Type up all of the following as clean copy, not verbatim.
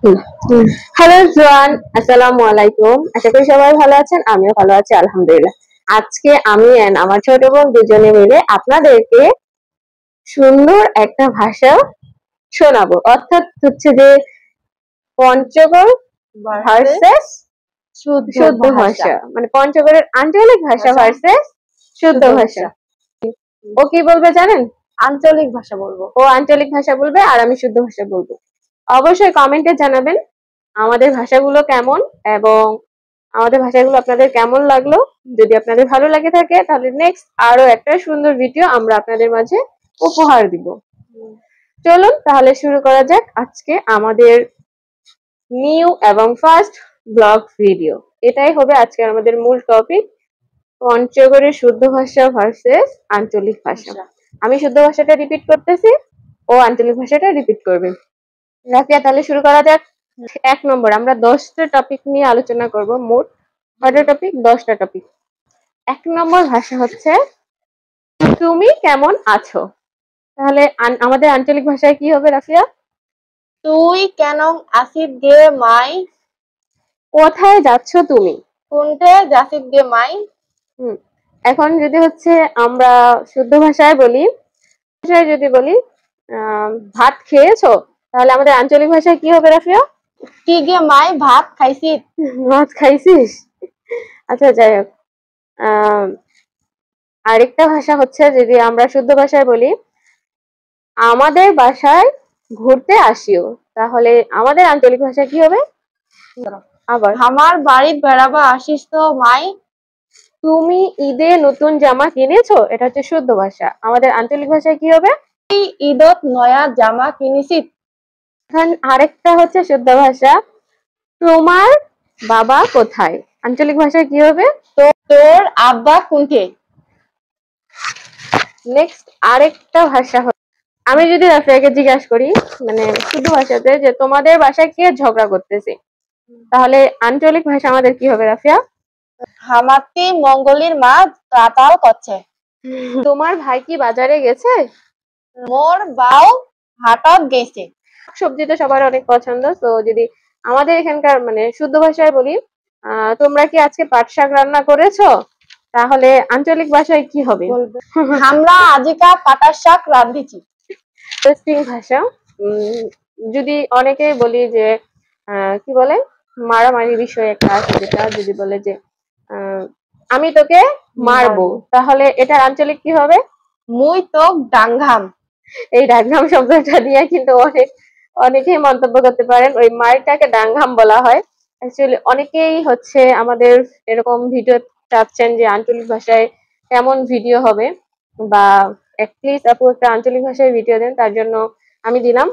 Hello everyone, আসসালামু আলাইকুম। আশা করি সবাই ভালো আছেন, আমিও ভালো আছি আলহামদুলিল্লাহ। আজকে আমি এন্ড আমার ছোট বোন দুজনে মিলে আপনাদেরকে সুন্দর একটা ভাষা শোনাবো, অর্থাৎ হচ্ছে যে পঞ্চগড় ভার্সেস শুদ্ধ ভাষা, মানে পঞ্চগড়ের আঞ্চলিক ভাষা ভার্সেস শুদ্ধ ভাষা। ও কি বলবে জানেন? আঞ্চলিক ভাষা বলবো। ও আঞ্চলিক ভাষা বলবে আর আমি শুদ্ধ ভাষা বলবো। অবশ্যই কমেন্টে জানাবেন আমাদের ভাষাগুলো কেমন এবং আমাদের ভাষাগুলো আপনাদের কেমন লাগলো। যদি আপনাদের ভালো লাগে থাকে তাহলে নেক্সট আরো একটা সুন্দর ভিডিও আমরা আপনাদের মাঝে উপহার দিব। চলুন তাহলে শুরু করা যাক আজকে আমাদের নিউ এবং ফার্স্ট ব্লগ ভিডিও। এটাই হবে আজকে আমাদের মূল টপিক, পঞ্চগড়ের শুদ্ধ ভাষা ভার্সেস আঞ্চলিক ভাষা। আমি শুদ্ধ ভাষাটা রিপিট করতেছি, ও আঞ্চলিক ভাষাটা রিপিট করবে। রাফিয়া, তাহলে শুরু করা যাক। 1 নম্বর, আমরা 10টা টপিক নিয়ে আলোচনা করব। মোট কয়টা টপিক? 10টা টপিক। 1 নম্বর ভাষা হচ্ছে তুমি কেমন আছো। তাহলে আমাদের আঞ্চলিক ভাষায় কি হবে রাফিয়া? তুই কেন আসিস গে মাই? কোথায় যাচ্ছ তুমি? কোনটে যাসিস গে মাই? এখন যদি হচ্ছে আমরা শুদ্ধ ভাষায় বলি, যদি বলি ভাত খেয়েছো, তাহলে আমাদের আঞ্চলিক ভাষায় কি হবে রাফিয়া? কি গে মাই, ভাত খাইছিস? ভাত খাইছিস? আচ্ছা, যাই হোক। আরেকটা ভাষা হচ্ছে, যদি আমরা শুদ্ধ ভাষায় বলি আমাদের বাসায় ঘুরতে আসিও, তাহলে আমাদের আঞ্চলিক ভাষায় কি হবে? আবার আমার বাড়িত বেড়াবা আসিস তো মাই? তুমি ঈদে নতুন জামা কিনেছো, এটা হচ্ছে শুদ্ধ ভাষা। আমাদের আঞ্চলিক ভাষায় কি হবে? তুই ঈদত নয়া জামা কিনিছিস? এখন আরেকটা হচ্ছে শুদ্ধ ভাষা, তোমার বাবা কোথায়, আঞ্চলিক ভাষায় কি হবে? তোর আব্বা কোনটে? নেক্সট আরেকটা ভাষা, আমি যদি রাফিয়াকে জিজ্ঞাসা করি মানে শুদ্ধ ভাষাতে যে তোমাদের বাসায় কে ঝগড়া করতেছে, তাহলে আঞ্চলিক ভাষা আমাদের কি হবে রাফিয়া? হামাতি মঙ্গলির মা তাতাল করছে। তোমার ভাই কি বাজারে গেছে? মোর বাউ হাটত গেছে। সবজি তো সবার অনেক পছন্দ, তো যদি আমাদের এখানকার মানে শুদ্ধ ভাষায় বলি তোমরা কি আজকে পাট শাক রান্না করেছো, তাহলে আঞ্চলিক ভাষায় কি হবে? আমরা আজিকা পাটার শাক রাঁধিছি। ইন্টারেস্টিং ভাষা। যদি অনেকে বলি যে কি বলে মারামারি বিষয়ে একটা আছে, যেটা যদি বলে যে আমি তোকে মারবো, তাহলে এটার আঞ্চলিক কি হবে? মুই তো ডাঙ্গাম। এই ডাঙ্গাম শব্দটা দিয়ে কিন্তু অনেকেই মন্তব্য করতে পারেন, ওই মারটাকে ডাঙ্গাম বলা হয়। অ্যাকচুয়ালি অনেকেই হচ্ছে আমাদের এরকম ভিডিও চাচ্ছেন যে আঞ্চলিক ভাষায় কেমন ভিডিও হবে, বা প্লিজ আপু একটা আঞ্চলিক ভাষায় ভিডিও দেন, তার জন্য আমি দিলাম।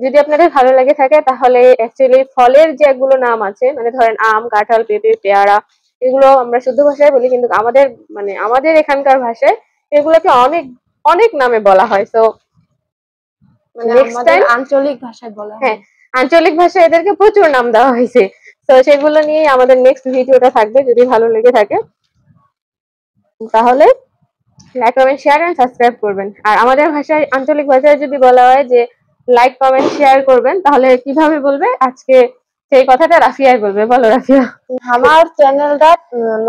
যদি আপনাদের ভালো লাগে থাকে তাহলে অ্যাকচুয়ালি ফলের যেগুলো নাম আছে, মানে ধরেন আম, কাঁঠাল, পেঁপে, পেয়ারা, এগুলো আমরা শুদ্ধ ভাষায় বলি, কিন্তু আমাদের এখানকার ভাষায় এগুলোকে অনেক অনেক নামে বলা হয়। তো আমাদের আঞ্চলিক ভাষায় বলা হয়। হ্যাঁ, আঞ্চলিক ভাষায় এদেরকে প্রচুর নাম দেওয়া হয়েছে। তো সেগুলো নিয়ে আমাদের নেক্সট ভিডিওটা থাকবে, যদি ভালো লেগে থাকে তাহলে like, comment, share and subscribe করবেন। আর আমাদের ভাষায় আঞ্চলিক ভাষায় যদি বলা হয় যে লাইক, কমেন্ট, শেয়ার করবেন, তাহলে কিভাবে বলবে আজকে সেই কথাটা রাফিয়াই বলবে। বলো রাফিয়া। আমার চ্যানেলটা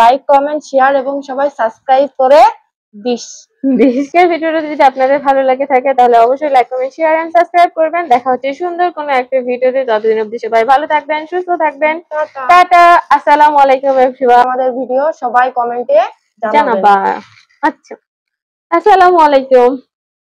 লাইক, কমেন্ট, শেয়ার এবং সবাই সাবস্ক্রাইব করে বিশেষ ভিডিওটা যদি আপনাদের ভালো লাগে থাকে তাহলে অবশ্যই like, comment, share and subscribe করবেন। দেখা হচ্ছে সুন্দর কোনো একটা ভিডিওতে, ততদিন অবধি সবাই ভালো থাকবেন, সুস্থ থাকবেন। টাটা, আসসালামু আলাইকুম এভরিওয়ান। আমাদের ভিডিও সবাই কমেন্টে জানাবা। আচ্ছা, আসসালামু আলাইকুম।